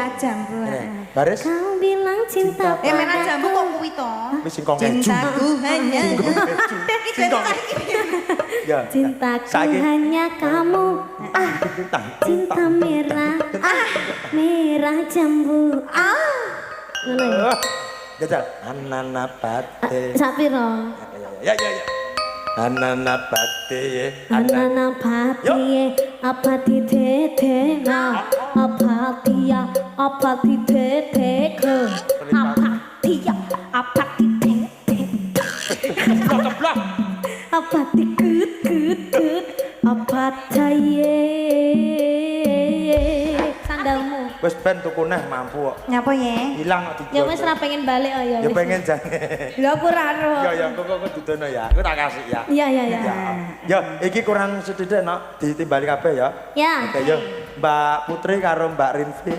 merah jambu. Baris. Kau bilang cinta Merah jambu kok kuwi to? Wis singkong keju. Cintaku hanya. Singkong. Ya. Cintaku hanya kamu. Cinta merah. Merah jambu. Ngono ya. Jajal. Anana pate. Sapiro? Ya. Anana pate. Anana pati apati tete na apati ya apati tete ke apati ya apati tete Blok. apati kut apataye sandalmu Wis ben tuku neh mampu kok. Nyapa ya? Hilang kok ya wis ra pengen balik oh ya Ya wis. pengen jange. Lha aku ora ero. Ya kok dudono ya. Aku tak kasih ya. Iya. Ya, iki kurang sedhithik nok ditimbali kabeh ya. Ya. Oke, yo. Mbak Putri karo Mbak Rinfi.